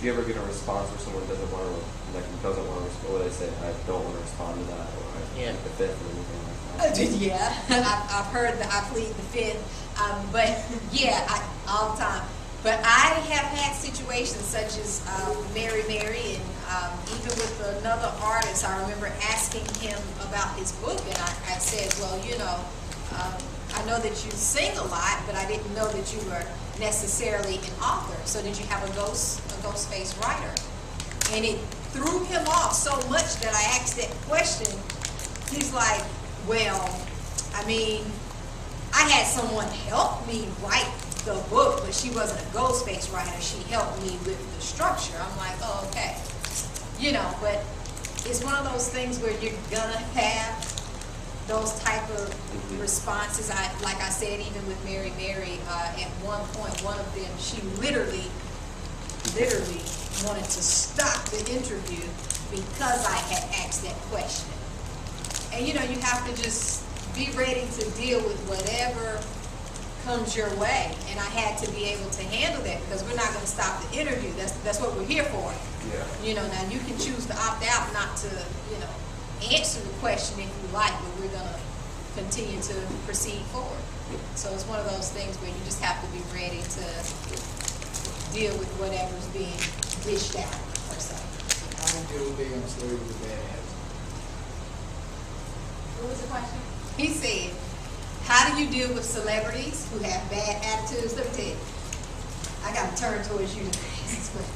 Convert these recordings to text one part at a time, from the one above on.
you ever get a response where someone doesn't want to respond, or they say, I don't want to respond to that, or I plead the fifth, or anything like that? Yeah, I've heard that I plead the fifth, but yeah, all the time. But I have had situations such as Mary, and even with another artist, I remember asking him about his book, and I said, well, you know, I know that you sing a lot, but I didn't know that you were necessarily an author. So did you have a ghost face writer? And it threw him off so much that I asked that question. He's like, well, I mean, I had someone help me write the book, but she wasn't a ghost face writer. She helped me with the structure. I'm like, oh, okay. You know, but it's one of those things where you're gonna have those type of responses. Like I said, even with Mary, at one point, one of them, she literally wanted to stop the interview because I had asked that question. And you know, you have to just be ready to deal with whatever comes your way, and I had to be able to handle that because we're not going to stop the interview. That's what we're here for. Yeah. You know, now you can choose to opt out, not to, you know, answer the question if you like, but we're going to continue to proceed forward. So it's one of those things where you just have to be ready to deal with whatever's being dished out, per se. How do you deal with being on stage with a bad attitude? What was the question? He said, how do you deal with celebrities who have bad attitudes? Let me tell you, I got to turn towards you today.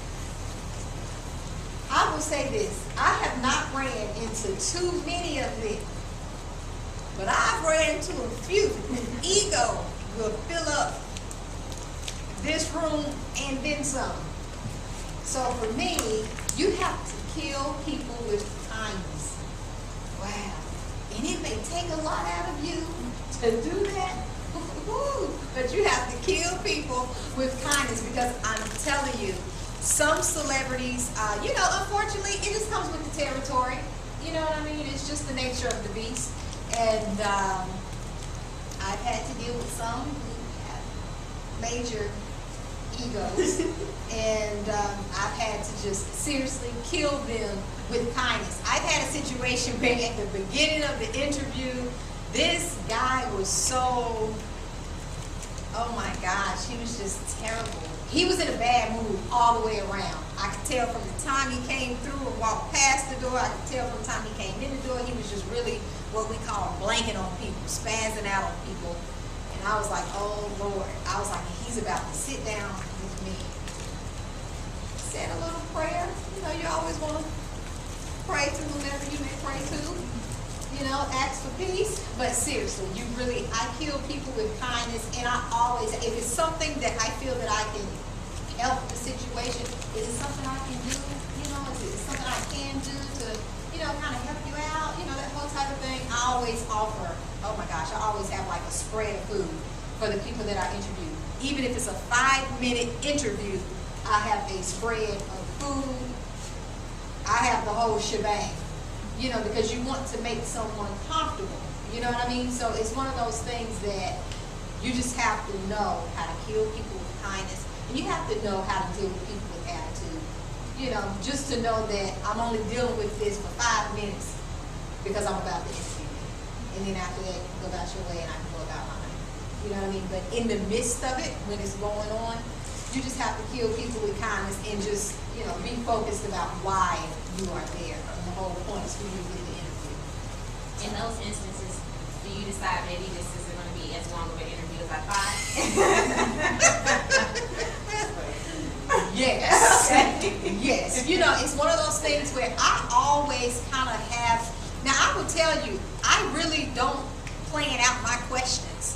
I will say this, I have not ran into too many of them, but I've ran into a few whose ego will fill up this room and then some. So for me, you have to kill people with kindness. Wow. And it may take a lot out of you to do that, but you have to kill people with kindness, because I'm telling you, some celebrities, you know, unfortunately, it just comes with the territory. You know what I mean? It's just the nature of the beast. And I've had to deal with some who have major egos, and I've had to just seriously kill them with kindness. I've had a situation where at the beginning of the interview, this guy was so, oh my gosh, he was just terrible. He was in a bad mood all the way around. I could tell from the time he came through and walked past the door. I could tell from the time he came in the door, he was just really what we call blanking on people, spazzing out on people. And I was like, oh Lord. I was like, he's about to sit down with me. Said a little prayer. You know, you always want to pray to whomever you may pray to. You know, ask for peace. But seriously, I kill people with kindness, and I always, if it's something that I feel that I can help the situation, is it something I can do? You know, is it something I can do to, you know, kind of help you out? You know, that whole type of thing. I always offer, oh my gosh, I always have like a spread of food for the people that I interview. Even if it's a 5-minute interview, I have a spread of food. I have the whole shebang. You know, because you want to make someone comfortable. You know what I mean? So it's one of those things that you just have to know how to kill people with kindness. And you have to know how to deal with people with attitude. You know, just to know that I'm only dealing with this for 5 minutes because I'm about to interview you. And then after that, you go about your way and I can go about mine. You know what I mean? But in the midst of it, when it's going on, you just have to kill people with kindness and just, you know, be focused about why you are there. And the whole point is for you to get the interview. In those instances, do you decide maybe this isn't going to be as long of an interview as I thought? Yes. Yes. You know, it's one of those things where I always kind of have, now I will tell you, I really don't plan out my questions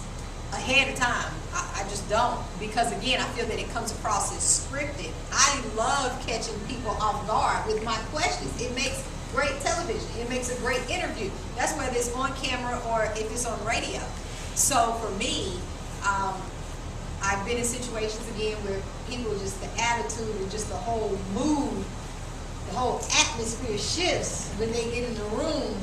ahead of time. I just don't, because again, I feel that it comes across as scripted. I love catching people off guard with my questions. It makes great television. It makes a great interview. That's whether it's on camera or if it's on radio. So for me, I've been in situations again where people, just the attitude and just the whole mood, the whole atmosphere shifts when they get in the room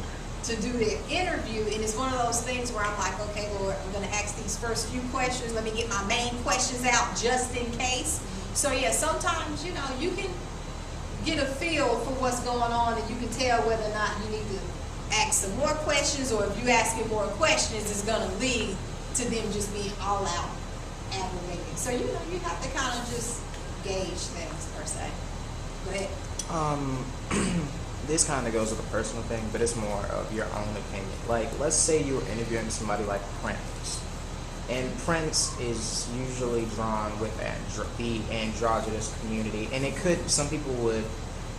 to do their interview, and it's one of those things where I'm like, okay, Lord, I'm going to ask these first few questions. Let me get my main questions out just in case. So yeah, sometimes, you know, you can get a feel for what's going on, and you can tell whether or not you need to ask some more questions, or if you asking more questions, it's going to lead to them just being all out aggravated. So, you know, you have to kind of just gauge things, per se. Go ahead. This kind of goes with a personal thing, but it's more of your own opinion. Like, let's say you were interviewing somebody like Prince, and Prince is usually drawn with the androgynous community, and some people would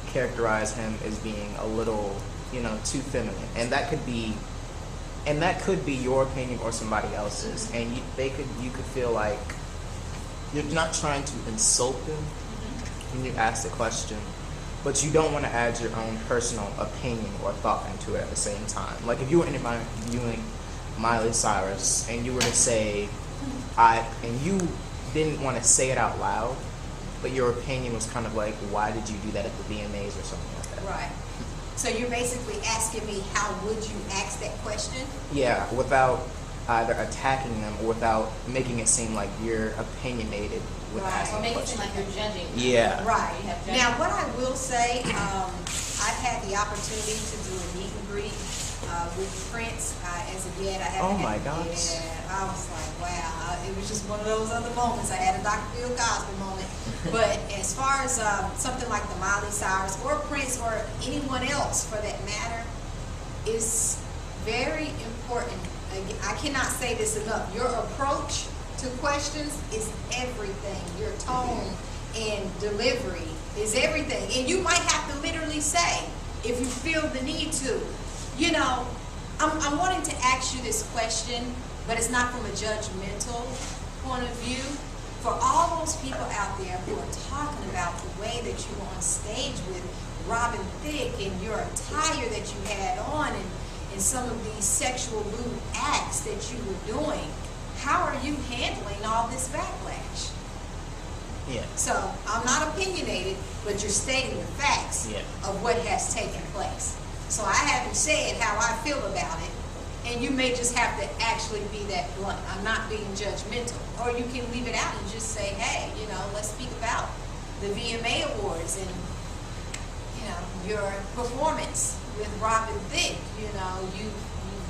characterize him as being a little, you know, too feminine, and that could be your opinion or somebody else's, and you could feel like you're not trying to insult them when you ask the question, but you don't want to add your own personal opinion or thought into it at the same time. Like if you were interviewing Miley Cyrus and you were to say, and you didn't want to say it out loud, but your opinion was kind of like, why did you do that at the VMAs or something like that? Right. So you're basically asking me, how would you ask that question? Yeah, without either attacking them or without making it seem like you're opinionated with Right. asking Or make the it seem question. like you're judging. Yeah. Right. You have judgment. Now, what I will say, I've had the opportunity to do a meet and greet with Prince. As of yet, I haven't. Oh my gosh. Yeah, I was like, wow. It was just one of those other moments. I had a Dr. Bill Cosby moment. But as far as something like the Miley Cyrus or Prince or anyone else for that matter, is very important. I cannot say this enough. Your approach to questions is everything. Your tone and delivery is everything. And you might have to literally say, if you feel the need to, you know, I'm wanting to ask you this question, but it's not from a judgmental point of view. For all those people out there who are talking about the way that you were on stage with Robin Thicke and your attire that you had on and some of these sexual lewd acts that you were doing, how are you handling all this backlash? Yeah. So I'm not opinionated, but you're stating the facts of what has taken place. So I haven't said how I feel about it, and you may just have to actually be that blunt. I'm not being judgmental. Or you can leave it out and just say, hey, you know, let's speak about the VMA Awards and, you know, your performance with Robin Thicke. You know, you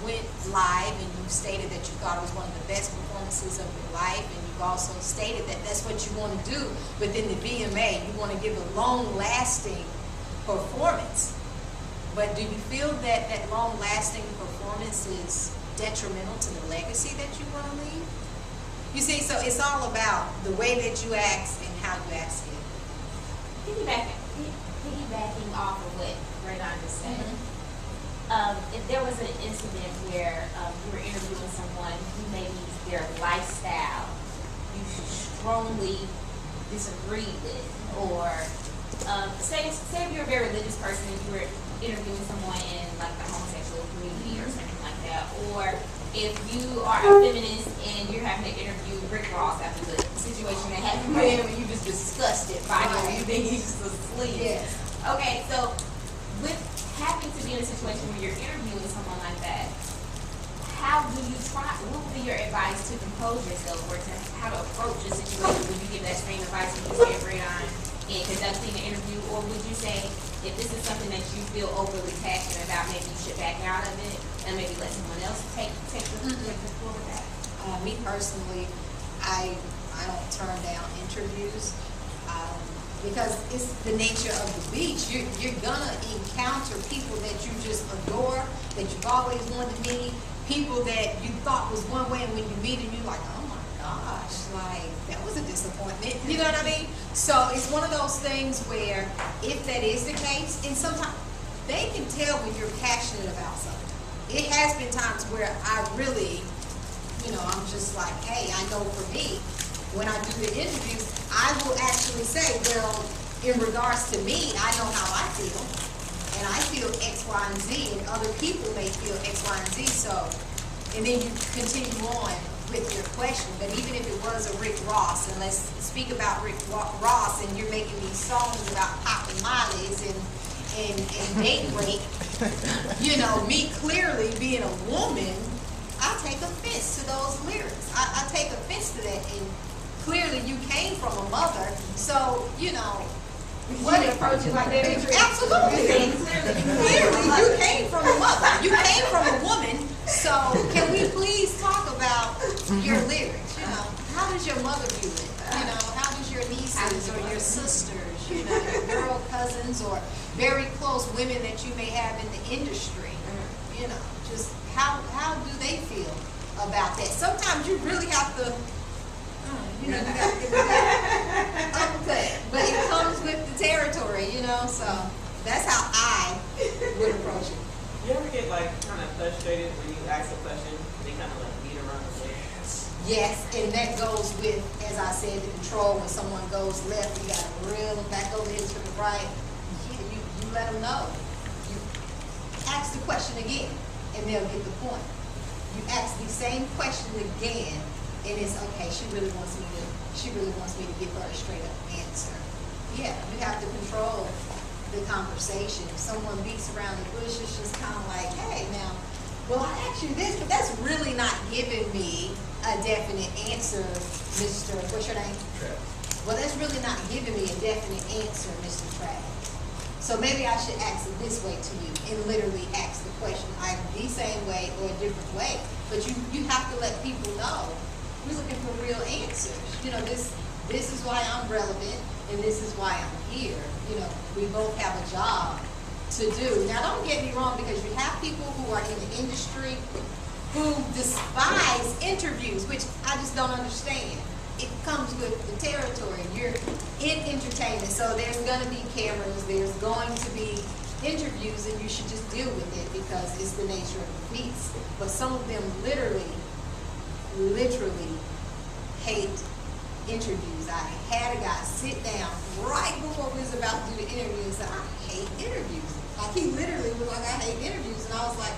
went live and you stated that you thought it was one of the best performances of your life, and you've also stated that that's what you want to do within the VMA. You want to give a long-lasting performance. But do you feel that that long-lasting performance is detrimental to the legacy that you want to leave? You see, so it's all about the way that you ask and how you ask it. Piggybacking off of what Radon just said, if there was an incident where you were interviewing someone who maybe their lifestyle you strongly disagreed with, or say if you're a very religious person and you were interviewing someone in like the homosexual community or something like that, or if you are a feminist and you're having to interview Rick Ross after the situation that happened with him and you just disgusted by him, you think he's just asleep. Yes. Okay, so with having to be in a situation where you're interviewing someone like that, how do you what would be your advice to compose yourself, or to how to approach a situation? Would you give that same advice when you say Radon in conducting an interview, or would you say, if this is something that you feel overly passionate about, maybe you should back out of it and maybe let someone else take the floor with that? Me personally, I don't turn down interviews because it's the nature of the beach. You're gonna encounter people that you just adore, that you've always wanted to meet, people that you thought was one way, and when you meet them, you're like, oh my gosh, like that was a disappointment. You know what I mean? So it's one of those things where if that is the case, and sometimes they can tell when you're passionate about something. It has been times where I really, you know, I'm just like, hey, I know for me, when I do the interviews, I will actually say, well, in regards to me, I know how I feel, and I feel X, Y, and Z, and other people may feel X, Y, and Z, so, and then you continue on with your question. But even if it was a Rick Ross, and let's speak about Rick Ross, and you're making these songs about popping Miley's and date rape, you know, me clearly being a woman, I take offense to those lyrics. I take offense to that, and clearly you came from a mother, so, you know, What approach is like that? Absolutely. Clearly, you came from a mother. You came from a woman. So can we please talk about your lyrics? You know, how does your mother view it? You know, how does your nieces or your sisters, you know, your girl cousins or very close women that you may have in the industry, you know, just how do they feel about that? Sometimes you really have to, you know, you got to get the uppercut, but it comes with the territory, you know, so that's how I would approach it. You ever get like kind of frustrated when you ask a question, they kind of like beat around the bush? Yes, and that goes with, as I said, the control. When someone goes left, you got to reel them back over here to the right. You let them know. You ask the question again, and they'll get the point. You ask the same question again, and it's okay. She really wants me to give her a straight up answer. Yeah, you have to control the conversation. If someone beats around the bush, it's just kind of like, hey, now, well, I asked you this, but that's really not giving me a definite answer, Mr. What's your name? Travis. Well, that's really not giving me a definite answer, Mr. Travis. So maybe I should ask it this way to you and literally ask the question either the same way or a different way. But you have to let people know we're looking for real answers. You know, this is why I'm relevant and this is why I'm here. You know, we both have a job to do. Now, don't get me wrong, because you have people who are in the industry who despise interviews, which I just don't understand. It comes with the territory. You're in entertainment, so there's going to be cameras, there's going to be interviews, and you should just deal with it because it's the nature of the beast. But some of them literally hate interviews. I had a guy sit down right before we was about to do the interview and say, I hate interviews. Like, he literally was like, I hate interviews. And I was like,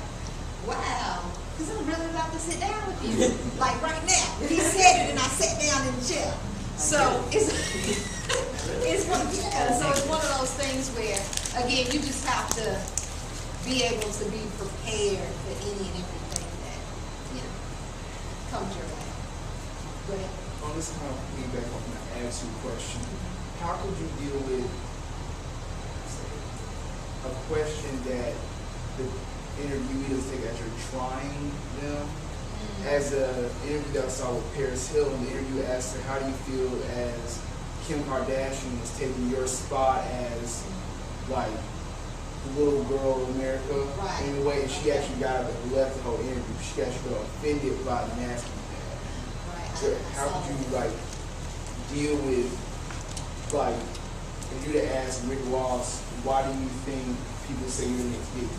wow, because I'm really about to sit down with you. Like right now. He said it and I sat down in the chair. So it's one of those things where, again, you just have to be able to be prepared for any and everything that, you know, comes your way. Go ahead. On this kind of feedback, I'm going to ask you a question. How could you deal with a question that the interviewee doesn't take as you're trying them? As an interview that I saw with Paris Hill, and the interviewer asked her, how do you feel as Kim Kardashian is taking your spot as, like, the little girl of America? Right. In a way, she actually got up and left the whole interview. She actually got offended by the nasty. So how could you like deal with, like, if you were to ask Rick Ross, why do you think people say you're next big?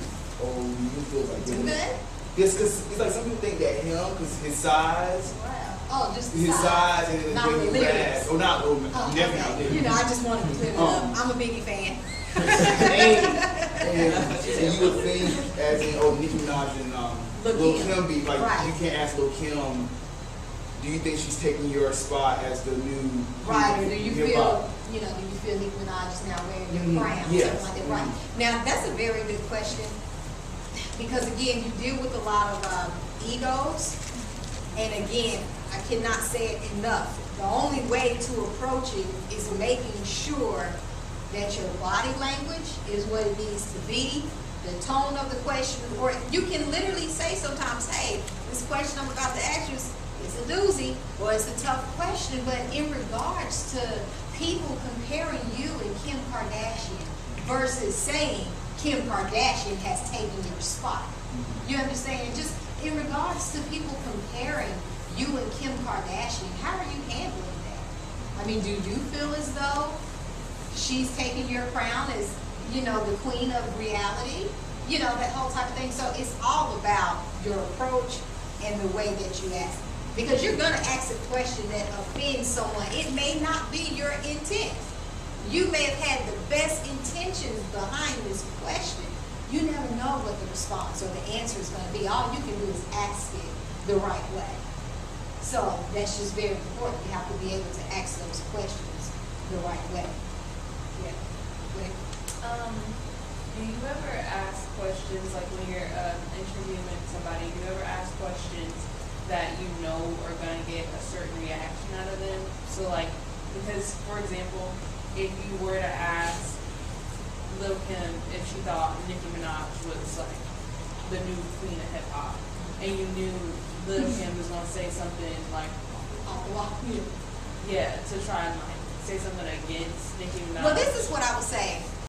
Or do you feel like Too good? Yes, because it's like some people think that him, because his size. Wow. Oh, just the His size and then not the the way he lyrics. raps. Oh, not Oh, never not okay. lyrics. You know, I just wanted to clear it up. I'm a Biggie fan. and you would think, as in, Nicki Minaj and Lil Kim be like, right. You can't ask Lil Kim. Do you think she's taking your spot as the new Right, or do you hip-hop? feel, do you feel Nicki Minaj is now wearing your crown? Yes. Something like that, right. Now, that's a very good question, because again, you deal with a lot of egos, and again, I cannot say it enough. The only way to approach it is making sure that your body language is what it needs to be, the tone of the question, or you can literally say sometimes, hey, this question I'm about to ask you is, it's a doozy, or it's a tough question, but in regards to people comparing you and Kim Kardashian versus saying Kim Kardashian has taken your spot. You understand? Just in regards to people comparing you and Kim Kardashian, how are you handling that? I mean, do you feel as though she's taking your crown as, you know, the queen of reality? You know, that whole type of thing. So it's all about your approach and the way that you ask it. Because you're going to ask a question that offends someone. It may not be your intent. You may have had the best intentions behind this question. You never know what the response or the answer is going to be. All you can do is ask it the right way. So that's just very important. You have to be able to ask those questions the right way. Yeah. Do you ever ask questions, like when you're interviewing somebody, do you ever ask questions that you know are going to get a certain reaction out of them? So like, because for example, if you were to ask Lil Kim if she thought Nicki Minaj was like the new queen of hip hop, and you knew Lil Kim was gonna say something like, yeah, to try and like say something against Nicki Minaj. Well, this is what I was saying.